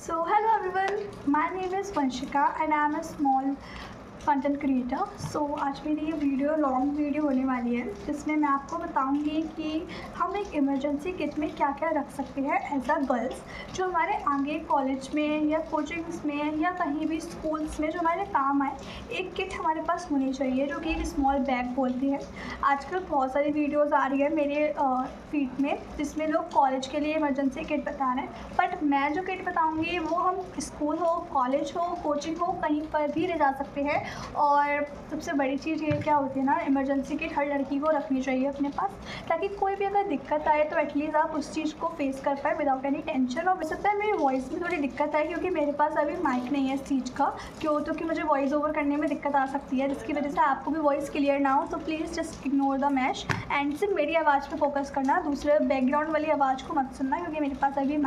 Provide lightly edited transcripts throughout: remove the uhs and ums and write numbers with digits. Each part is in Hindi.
So hello everyone, my name is Vanshika and I am a small content creator. So आज मेरी ये वीडियो लॉन्ग वीडियो होने वाली है जिसमें मैं आपको बताऊंगी कि हम एक इमरजेंसी किट में क्या क्या रख सकते हैं एज अ गर्ल्स, जो हमारे आगे कॉलेज में या कोचिंग्स में या कहीं भी स्कूल्स में जो हमारे काम आए। एक किट हमारे पास होनी चाहिए जो कि एक स्मॉल बैग बोलती है। आजकल बहुत सारी वीडियोज़ आ रही है मेरे फीड में जिसमें लोग कॉलेज के लिए इमरजेंसी किट बता रहे हैं, बट मैं जो किट बताऊँगी वो हम स्कूल हो, कॉलेज हो, कोचिंग हो, कहीं पर भी ले जा सकते हैं। और सबसे बड़ी चीज़ ये क्या होती है ना, इमरजेंसी किट हर लड़की को रखनी चाहिए अपने पास, ताकि कोई भी अगर दिक्कत आए तो एटलीस्ट आप उस चीज़ को फेस कर पाए विदाउट एनी टेंशन। और हो सकता है मेरी वॉइस में थोड़ी दिक्कत है क्योंकि मेरे पास अभी माइक नहीं है इस चीज़ का, क्योंकि मुझे वॉइस ओवर करने में दिक्कत आ सकती है, जिसकी वजह से आपको भी वॉइस क्लियर ना हो। तो please just ignore the mash and सिर्फ मेरी आवाज़ पर फोकस करना, दूसरे बैकग्राउंड वाली आवाज़ को मत सुनना क्योंकि मेरे पास अभी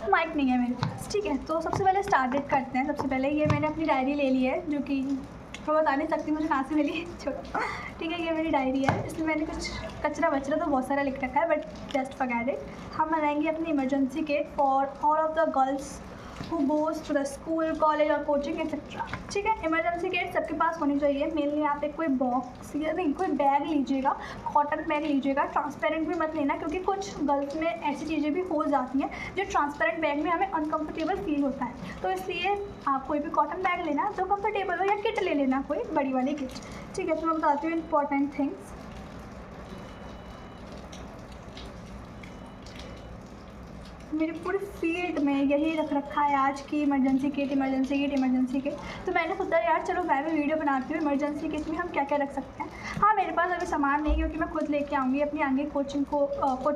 माइक नहीं है मेरे पास। ठीक है, तो सबसे पहले स्टार्टेड करते हैं। सबसे पहले ये मैंने अपनी डायरी ले ली है जो कि मैं बता नहीं सकती मुझे कहाँ से मिली, छोड़ो। ठीक है, ये मेरी डायरी है, इसमें मैंने कुछ कचरा वचरा तो बहुत सारा लिख रखा है, बट जस्ट फॉरगेट इट। हम बनाएंगे अपनी emergency kit for all of the girls who goes to the school, college और कोचिंग एक्सेट्रा। ठीक है, इमरजेंसी किट सबके पास होनी चाहिए। मेनली आप एक कोई बॉक्स या नहीं कोई बैग लीजिएगा, कॉटन बैग लीजिएगा। ट्रांसपेरेंट भी मत लेना क्योंकि कुछ गर्ल्स में ऐसी चीज़ें भी हो जाती हैं जो ट्रांसपेरेंट बैग में हमें अनकंफर्टेबल फील होता है, तो इसलिए आप कोई भी कॉटन बैग लेना जो कंफर्टेबल हो, या किट ले लेना कोई बड़ी वाली किट। ठीक है, तो मैं बताती हूँ इंपॉर्टेंट थिंग्स। मेरे पूरे फील्ड में यही रख रखा है आज की इमरजेंसी किट। तो मैंने सोचा यार चलो मैं भी वीडियो बनाती हूँ इमरजेंसी किट में हम क्या क्या रख सकते हैं। हाँ, मेरे पास अभी सामान नहीं क्योंकि मैं खुद लेके आऊँगी अपनी आगे कोचिंग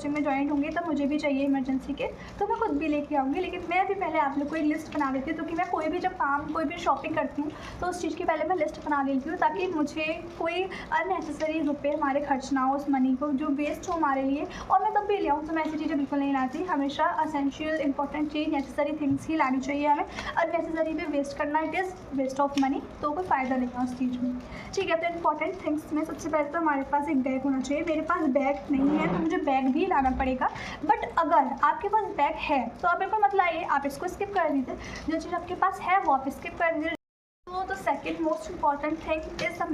में ज्वाइन होंगी, तब मुझे भी चाहिए इमरजेंसी किट, तो मैं खुद भी लेके आऊँगी। लेकिन मैं भी पहले आप लोग को एक लिस्ट बना लेती हूँ क्योंकि मैं कोई भी शॉपिंग करती हूँ तो उस चीज़ की पहले मैं लिस्ट बना लेती हूँ ताकि मुझे कोई अननेसेसरी रुपये हमारे खर्च ना हो, उस मनी को जो वेस्ट हो हमारे लिए। और मैं तब भी ले आऊँ तो मैं ऐसी चीज़ें बिल्कुल नहीं लाती। हमेशा असेंशियल इंपॉर्टेंट चीज़, नेसेसरी थिंग्स ही लानी चाहिए हमें। अननेसेसरी पे वेस्ट करना it is waste of money, तो कोई फ़ायदा नहीं है उस चीज़ में। ठीक है, तो इंपॉर्टेंट थिंग्स में सबसे पहले तो हमारे पास एक बैग होना चाहिए। मेरे पास बैग नहीं है तो मुझे बैग भी लाना पड़ेगा, बट अगर आपके पास बैग है तो आप बिल्कुल मत लाइए, आप इसको स्किप कर दीजिए। जो चीज़ आपके पास है वो आप स्किप कर दीजिए। तो the second most important thing is the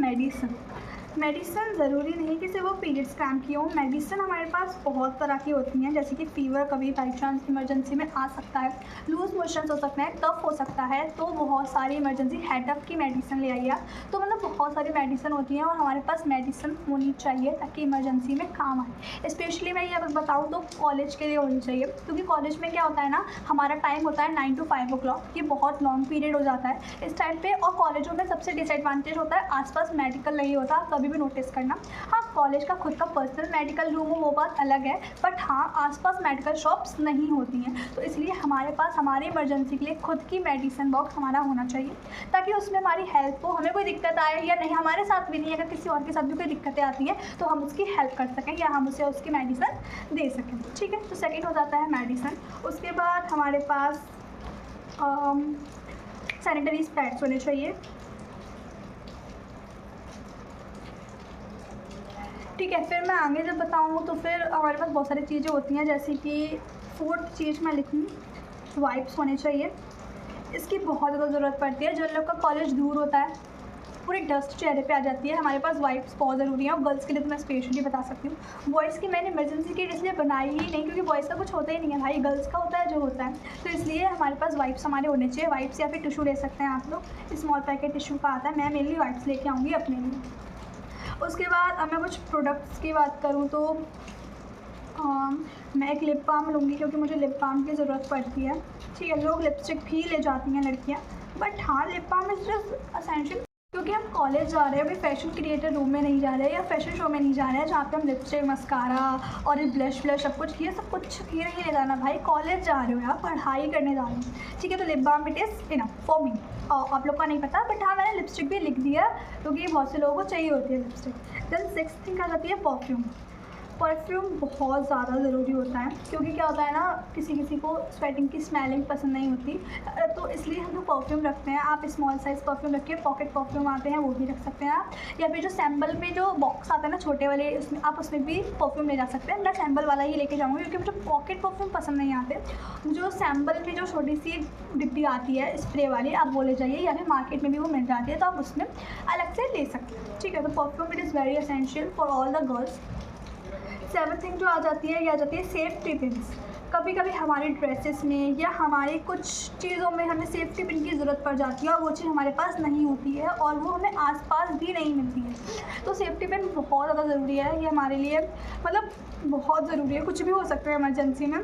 medicine ज़रूरी नहीं कि सिर्फ वो पीरियड्स काम की हो। मेडिसिन हमारे पास बहुत तरह की होती हैं, जैसे कि फ़ीवर कभी बाई चांस इमरजेंसी में आ सकता है, लूज़ मोशंस हो सकते हैं, कफ हो सकता है, तो बहुत सारी इमरजेंसी हेडेक की मेडिसिन ले आइए। तो मतलब बहुत सारी मेडिसिन होती हैं और हमारे पास मेडिसिन होनी चाहिए ताकि इमरजेंसी में काम आए। स्पेशली मैं ये बताऊँ तो कॉलेज के लिए होनी चाहिए, क्योंकि कॉलेज में क्या होता है ना, हमारा टाइम होता है 9 to 5 o'clock, ये बहुत लॉन्ग पीरियड हो जाता है इस टाइम पे। और कॉलेजों में सबसे डिसएडवांटेज होता है आसपास मेडिकल नहीं होता, कभी भी नोटिस करना। हाँ, कॉलेज का खुद का पर्सनल मेडिकल रूम हो वो बात अलग है, बट हाँ आसपास मेडिकल शॉप्स नहीं होती हैं, तो इसलिए हमारे पास हमारे इमरजेंसी के लिए खुद की मेडिसिन बॉक्स हमारा होना चाहिए ताकि उसमें हमारी हेल्प हो। हमें कोई दिक्कत आए या नहीं, हमारे साथ भी नहीं, अगर किसी और के साथ भी कोई दिक्कतें आती हैं तो हम उसकी हेल्प कर सकें या हम उसे उसकी मेडिसिन दे सकें। ठीक है, तो सेकेंड हो जाता है मेडिसिन। उसके बाद हमारे पास सैनिटरी पैड्स होने चाहिए। ठीक है, फिर मैं आगे जब बताऊँ तो फिर हमारे पास बहुत सारी चीज़ें होती हैं, जैसे कि फोर्थ चीज़ मैं लिखूँ वाइप्स होने चाहिए। इसकी बहुत ज़्यादा ज़रूरत पड़ती है। जिन लोग का कॉलेज दूर होता है, पूरी डस्ट चेहरे पे आ जाती है, हमारे पास वाइप्स बहुत ज़रूरी है। और गर्ल्स के लिए तो मैं स्पेशली बता सकती हूँ। बॉयज़ की मैंने इमरजेंसी किट इसलिए बनाई ही नहीं क्योंकि बॉयज़ का कुछ होता ही नहीं है भाई, गर्ल्स का होता है जो होता है, तो इसलिए हमारे पास वाइप्स हमारे होने चाहिए। वाइप्स या फिर टिशू ले सकते हैं आप लोग, स्मॉल पैकेट टिशू का आता है, मैं मेनली वाइप्स लेके आऊँगी अपने लिए। उसके बाद अब मैं कुछ प्रोडक्ट्स की बात करूँ तो मैं एक लिप बाम लूँगी क्योंकि मुझे लिप बाम की ज़रूरत पड़ती है। ठीक है, लोग लिपस्टिक भी ले जाती हैं लड़कियाँ, बट हाँ lip balm is just essential क्योंकि हम कॉलेज जा रहे हैं, अभी फैशन क्रिएटर रूम में नहीं जा रहे हैं या फैशन शो में नहीं जा रहे हैं जहाँ पे हम लिपस्टिक, मस्कारा और ब्लश सब कुछ ये नहीं ले जाना भाई। कॉलेज जा रहे हो यार, पढ़ाई करने जा रहे हो। ठीक है, तो lip balm it is enough for me. आप लोग का नहीं पता, बट हाँ मैंने लिपस्टिक भी लिख दिया क्योंकि बहुत से लोगों को चाहिए होती है लिपस्टिक। देन सिक्स्थ थिंग आ जाती है परफ्यूम। परफ्यूम बहुत ज़्यादा ज़रूरी होता है, क्योंकि क्या होता है ना, किसी किसी को स्वेटिंग की स्मेलिंग पसंद नहीं होती, तो इसलिए हम लोग परफ्यूम रखते हैं। आप स्मॉल साइज़ परफ्यूम रखिए, पॉकेट परफ्यूम आते हैं वो भी रख सकते हैं आप, या फिर जो सैम्बल में जो बॉक्स आता है ना छोटे वाले, उसमें आप उसमें भी परफ्यूम ले जा सकते हैं। मैं सैम्बल वाला ही लेके जाऊँगी, क्योंकि मुझे पॉकेट परफ्यूम पसंद नहीं आते। जो सैम्बल में जो छोटी सी डिब्बी आती है स्प्रे वाली, आप वो ले जाइए, या फिर मार्केट में भी वो मिल जाती है, तो आप उसमें अलग से ले सकते हैं। ठीक है, तो perfume it is very essential for all the girls. 7th thing जो आ जाती है, ये आ जाती है सेफ्टी पिन्स। कभी कभी हमारी ड्रेसेस में या हमारी कुछ चीज़ों में हमें सेफ्टी पिन की ज़रूरत पड़ जाती है, और वो चीज़ हमारे पास नहीं होती है, और वो हमें आसपास भी नहीं मिलती है। तो सेफ्टी पिन बहुत ज़्यादा ज़रूरी है, ये हमारे लिए मतलब बहुत ज़रूरी है। कुछ भी हो सकता है इमरजेंसी में।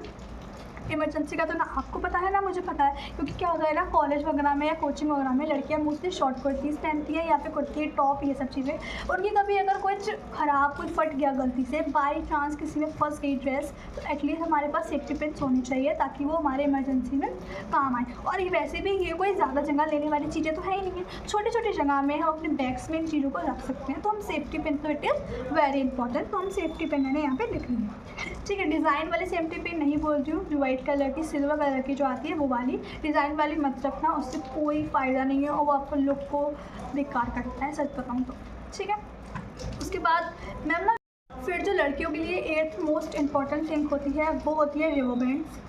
इमरजेंसी का तो ना आपको पता है ना मुझे पता है, क्योंकि क्या होता है ना, कॉलेज वगैरह में या कोचिंग वगैरह में लड़कियां मोस्टली शॉर्ट कुर्तीज़ पहनती हैं, या फिर कुर्ती टॉप, ये सब चीज़ें। उनकी कभी अगर कुछ ख़राब कुछ फट गया गलती से, बाई चांस किसी में फंस गई ड्रेस, तो एटलीस्ट हमारे पास सेफ्टी पिन्स होनी चाहिए, ताकि वो हमारे इमरजेंसी में काम आए। और ये वैसे भी ये कोई ज़्यादा जगह लेने वाली चीज़ें तो है ही नहीं है, छोटी छोटी जगह में हम अपने बैग्स में इन चीज़ों को रख सकते हैं। तो हम सेफ्टी पिन, तो इट इज़ वेरी इंपॉर्टेंट। तो हम सेफ्टी पिन मैंने यहाँ पर लिख ली है। ठीक है, डिज़ाइन वाली सेफ्टी पिन नहीं बोलती हूँ, जो वाइट कलर की सिल्वर कलर की जो आती है वो वाली। डिज़ाइन वाली मत रखना, उससे कोई फ़ायदा नहीं है, और वो आपको लुक को बेकार करता है, सच बताऊँ तो। ठीक है, उसके बाद मैम ना, फिर जो लड़कियों के लिए 8th मोस्ट इम्पॉर्टेंट थिंग होती है, वो होती है रिवर बैंड्स।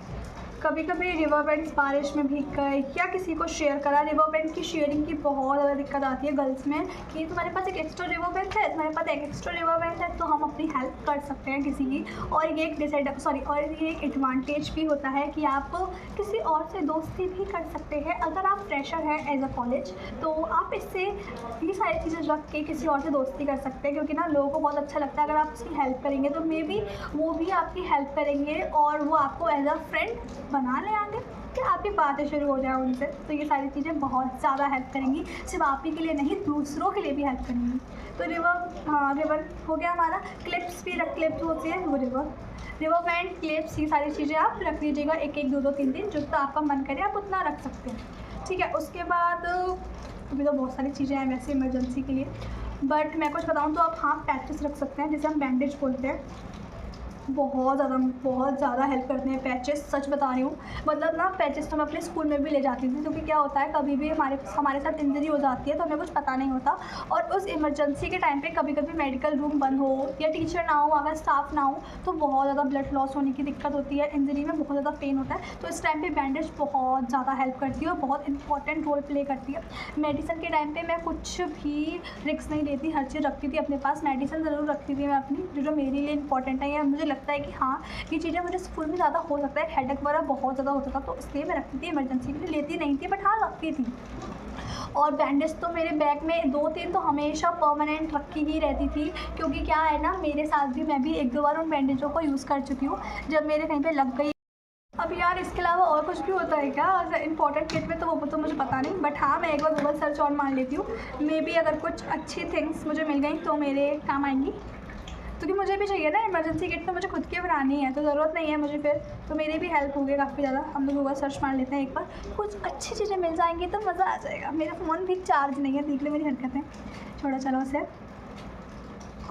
कभी कभी रिवर बैंड्स बारिश में भीग गए, या किसी को शेयर करा। रिवर बैंड की शेयरिंग की बहुत ज़्यादा दिक्कत आती है गर्ल्स में, कि तुम्हारे पास एक एक्स्ट्रा रिवर बैंड है, तुम्हारे पास एक एक्स्ट्रा रिवर बैंड है, तो हम अपनी हेल्प कर सकते हैं किसी की। और ये एक एडवांटेज भी होता है कि आप किसी और से दोस्ती भी कर सकते हैं। अगर आप फ्रेशर हैं एज अ कॉलेज, तो आप इससे ये सारी चीज़ें रख के किसी और से दोस्ती कर सकते हैं, क्योंकि ना लोगों को बहुत अच्छा लगता है अगर आप उसकी हेल्प करेंगे, तो मे बी वो भी आपकी हेल्प करेंगे, और वो आपको एज अ फ्रेंड बना ले आगे, कि आपकी बातें शुरू हो जाए उनसे। तो ये सारी चीज़ें बहुत ज़्यादा हेल्प करेंगी, सिर्फ आप ही के लिए नहीं, दूसरों के लिए भी हेल्प करेंगी। तो रिवर हो गया हमारा। क्लिप्स भी क्लिप्स होती है, वो रिवर बैंड, क्लिप्स, ये सारी चीज़ें आप रख लीजिएगा, एक 2 2 3 3 जितना आपका मन करे आप उतना रख सकते हैं। ठीक है, उसके बाद अभी तो बहुत सारी चीज़ें हैं वैसे इमरजेंसी के लिए, बट मैं कुछ बताऊँ तो आप हाँ पैचेस रख सकते हैं, जिसे हम बैंडेज बोलते हैं। बहुत ज़्यादा हेल्प करते हैं पैचेस, सच बता रही हूँ। मतलब ना, पैचेस तो मैं अपने स्कूल में भी ले जाती थी, क्योंकि क्या होता है कभी भी हमारे साथ इंजरी हो जाती है, तो हमें कुछ पता नहीं होता, और उस इमरजेंसी के टाइम पे कभी कभी मेडिकल रूम बंद हो, या टीचर ना हो, अगर स्टाफ ना हो, तो बहुत ज़्यादा ब्लड लॉस होने की दिक्कत होती है, इंजरी में बहुत ज़्यादा पेन होता है। तो इस टाइम पर बैंडेज बहुत ज़्यादा हेल्प करती है, और बहुत इंपॉर्टेंट रोल प्ले करती है। मेडिसिन के टाइम पर मैं कुछ भी रिस्क नहीं लेती, हर चीज़ रखती थी अपने पास। मेडिसिन ज़रूर रखती थी मैं अपनी, जो मेरे लिए इंपॉर्टेंट है, या मुझे लगता है कि हाँ ये चीज़ें मुझे स्कूल में ज़्यादा हो सकता है, हेडेक वगैरह बहुत ज़्यादा होता था, तो इसलिए मैं रखती थी। इमरजेंसी के लिए लेती नहीं थी, बट हाँ रखती थी। और बैंडेज तो मेरे बैग में 2-3 तो हमेशा परमानेंट रखी ही रहती थी, क्योंकि क्या है ना, मेरे साथ भी मैं भी 1-2 बार उन बैंडेजों को यूज़ कर चुकी हूँ, जब मेरे कहीं पर लग गई। अब यार इसके अलावा और कुछ भी होता है क्या इंपॉर्टेंट किट में, तो वो तो मुझे पता नहीं, बट हाँ मैं एक बार गूगल सर्च और मार लेती हूँ। मे बी अगर कुछ अच्छी थिंग्स मुझे मिल गई तो मेरे काम आएंगी, क्योंकि मुझे भी चाहिए ना इमरजेंसी किट, तो मुझे खुद की बनानी है, तो ज़रूरत नहीं है मुझे फिर, तो मेरी भी हेल्प होगी काफ़ी ज़्यादा। हम लोग गूगल सर्च मार लेते हैं एक बार, कुछ अच्छी चीज़ें मिल जाएंगी तो मज़ा आ जाएगा। मेरा फ़ोन भी चार्ज नहीं है, देख लो मेरी हरकतें, छोड़ो चलो उसे।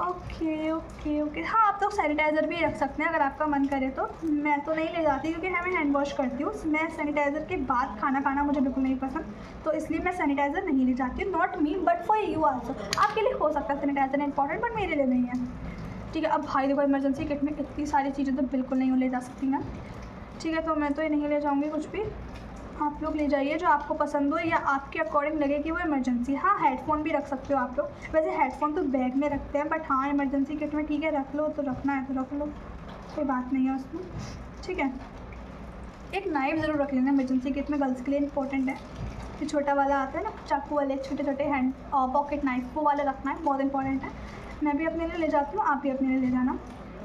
ओके। हाँ, आप लोग सैनिटाइज़र भी रख सकते हैं अगर आपका मन करे तो। मैं तो नहीं ले जाती, क्योंकि मैं हैंड वॉश करती हूँ। मैं सैनिटाइज़र के बाद खाना खाना मुझे बिल्कुल नहीं पसंद, तो इसलिए मैं सैनिटाइज़र नहीं ले जाती हूँ। Not me but for you also, आपके लिए हो सकता है सैनिटाइज़र इंपॉर्टेंट, बट मेरे लिए नहीं है। ठीक है, अब भाई देखो इमरजेंसी किट में इतनी सारी चीज़ें तो बिल्कुल नहीं ले जा सकती ना। ठीक है, तो मैं तो ये नहीं ले जाऊँगी कुछ भी। आप लोग ले जाइए जो आपको पसंद हो, या आपके अकॉर्डिंग लगे कि वो इमरजेंसी। हाँ, हेडफोन भी रख सकते हो आप लोग, वैसे हेडफोन तो बैग में रखते हैं, बट हाँ इमरजेंसी किट में ठीक है रख लो, तो रखना है तो रख लो, कोई बात नहीं है उसमें। ठीक है, एक नाइफ ज़रूर रख लेना इमरजेंसी किट में, गर्ल्स के लिए इंपॉर्टेंट है। जो छोटा वाला आता है ना, चाकू वाले छोटे छोटे हैंड पॉकेट नाइफ, वो वाला रखना है, बहुत इंपॉर्टेंट है। मैं भी अपने लिए ले जाती हूँ, आप भी अपने लिए ले जाना।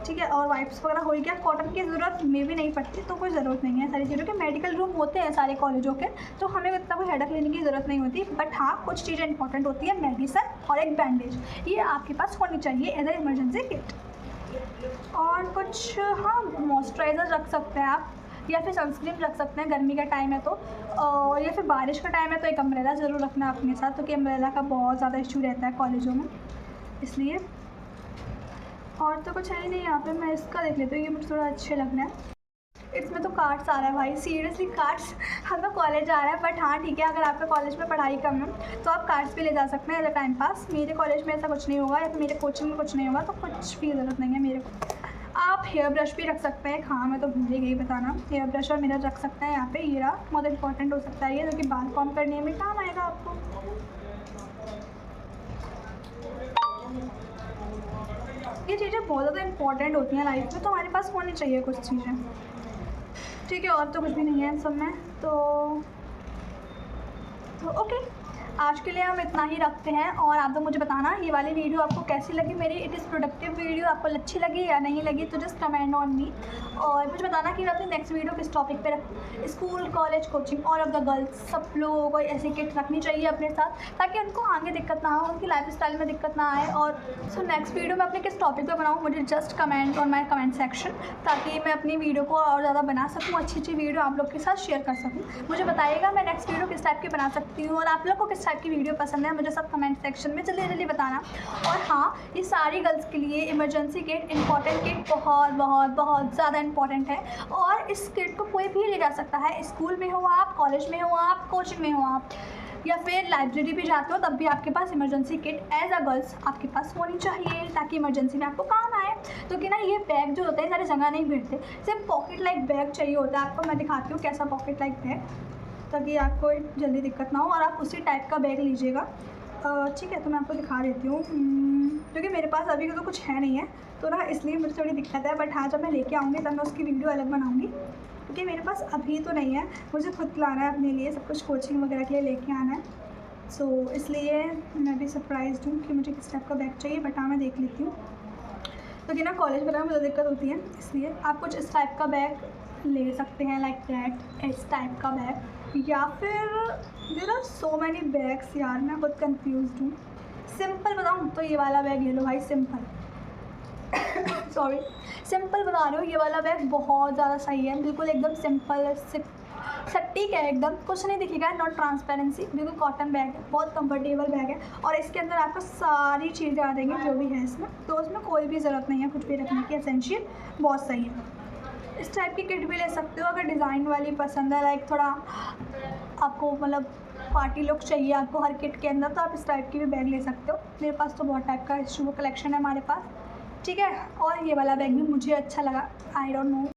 ठीक है, और वाइप्स वगैरह हो गया। कॉटन की ज़रूरत में भी नहीं पड़ती, तो कोई ज़रूरत नहीं है सारी चीज़ों के। मेडिकल रूम होते हैं सारे कॉलेजों के, तो हमें इतना कोई हेडेक लेने की ज़रूरत नहीं होती, बट हाँ कुछ चीज़ें इंपॉर्टेंट होती है, मेडिसिन और एक बैंडेज, ये आपके पास होनी चाहिए एज ए इमरजेंसी किट। और कुछ हाँ मॉइस्चराइज़र रख सकते हैं आप, या फिर सनस्क्रीन रख सकते हैं, गर्मी का टाइम है तो, या फिर बारिश का टाइम है तो एक अम्ब्रेला ज़रूर रखना अपने साथ, क्योंकि अम्ब्रेला का बहुत ज़्यादा इशू रहता है कॉलेजों में, इसलिए। और तो कुछ है ही नहीं यहाँ पे। मैं इसका देख लेती हूँ, ये मुझे थोड़ा अच्छे लग रहा है। इसमें तो कार्ड्स आ रहा है भाई, सीरियसली कार्ड्स। हम तो कॉलेज आ रहा है, बट हाँ ठीक है, अगर आपका कॉलेज में पढ़ाई कम है तो आप कार्ड्स भी ले जा सकते हैं एज अ टाइम पास। मेरे कॉलेज में ऐसा कुछ नहीं होगा, या फिर मेरे कोचिंग में कुछ नहीं होगा, तो कुछ भी ज़रूरत नहीं है मेरे को। आप हेयर ब्रश भी रख सकते हैं। हाँ मैं तो भूल ही गई बताना, हेयर ब्रश और मिरर रख सकते हैं यहाँ पे। ये रहा, बहुत इंपॉर्टेंट हो सकता है ये, जो कि बाल फॉर्म करने में काम आएगा आपको। ये चीज़ें बहुत ज़्यादा इंपॉर्टेंट होती हैं लाइफ में, तो हमारे पास होनी चाहिए कुछ चीज़ें, ठीक है। और तो कुछ भी नहीं है सब में, तो ओके, आज के लिए हम इतना ही रखते हैं। और आप तो मुझे बताना ये वाली वीडियो आपको कैसी लगी मेरी। इट इज़ प्रोडक्टिव वीडियो, आपको अच्छी लगी या नहीं लगी, तो जस्ट कमेंट ऑन मी। और मुझे बताना कि मैं अपनी नेक्स्ट वीडियो किस टॉपिक पे रखूँ। School, college, coaching, all of the girls, सब लोगों को ऐसी किट रखनी चाहिए अपने साथ, ताकि उनको आगे दिक्कत ना हो, उनकी लाइफ स्टाइल में दिक्कत ना आए। और सो नेक्स्ट वीडियो मैं अपने किस टॉपिक पर बनाऊँ, मुझे just comment on my comment section, ताकि मैं अपनी वीडियो को और ज़्यादा बना सकूँ, अच्छी अच्छी वीडियो आप लोग के साथ शेयर कर सकूँ। मुझे बताइएगा मैं नेक्स्ट वीडियो किस टाइप की बना सकती हूँ, और आप लोग को किस टाइप की वीडियो पसंद है, मुझे सब कमेंट सेक्शन में जल्दी जल्दी बताना। और हाँ, ये सारी गर्ल्स के लिए इमरजेंसी किट, इंपॉर्टेंट किट, बहुत बहुत बहुत ज़्यादा इंपॉर्टेंट है। और इस किट को कोई भी ले जा सकता है, स्कूल में हो आप, कॉलेज में हो आप, कोचिंग में हो आप, या फिर लाइब्रेरी भी जाते हो, तब भी आपके पास emergency kit as a girls आपके पास होनी चाहिए, ताकि इमरजेंसी में आपको काम आए। तो कि ना ये बैग जो होते हैं सारी जगह नहीं भिड़ते, सिर्फ पॉकेट लाइक बैग चाहिए होता है आपको। मैं दिखाती हूँ कैसा पॉकेट लाइक बैग, ताकि आपको जल्दी दिक्कत ना हो, और आप उसी टाइप का बैग लीजिएगा, ठीक है। तो मैं आपको दिखा देती हूँ, क्योंकि मेरे पास अभी तो कुछ है नहीं है, तो ना इसलिए मुझे थोड़ी दिक्कत है। बट हाँ, जब मैं लेके आऊँगी तब मैं उसकी वीडियो अलग बनाऊँगी, क्योंकि मेरे पास अभी तो नहीं है, मुझे खुद लाना है अपने लिए, सब कुछ कोचिंग वगैरह के लिए लेके आना है। सो इसलिए मैं भी सरप्राइज्ड हूँ कि मुझे किस टाइप का बैग चाहिए। बट हाँ, मैं देख लेती हूँ, क्योंकि ना कॉलेज वगैरह में मुझे दिक्कत होती है, इसलिए आप कुछ इस टाइप का बैग ले सकते हैं, लाइक दैट, इस टाइप का बैग। या फिर there are so many bags यार, मैं बहुत कंफ्यूज्ड हूँ। सिंपल बताऊँ तो ये वाला बैग ले लो भाई, सिंपल सॉरी, सिंपल बता रही हूँ, ये वाला बैग बहुत ज़्यादा सही है, बिल्कुल एकदम सिंपल, सटीक है एकदम, कुछ नहीं दिखेगा, नॉट ट्रांसपेरेंसी, बिल्कुल कॉटन बैग है, बहुत कंफर्टेबल बैग है। और इसके अंदर आपको सारी चीज़ें आ जाएंगी जो भी है इसमें, तो उसमें कोई भी ज़रूरत नहीं है कुछ भी रखने की, एसेंशियल, बहुत सही है। इस टाइप की किट भी ले सकते हो अगर डिज़ाइन वाली पसंद है, लाइक थोड़ा आपको मतलब पार्टी लुक चाहिए आपको हर किट के अंदर, तो आप इस टाइप की भी बैग ले सकते हो। मेरे पास तो बहुत टाइप का शू कलेक्शन है हमारे पास, ठीक है। और ये वाला बैग भी मुझे अच्छा लगा, आई डोंट नो।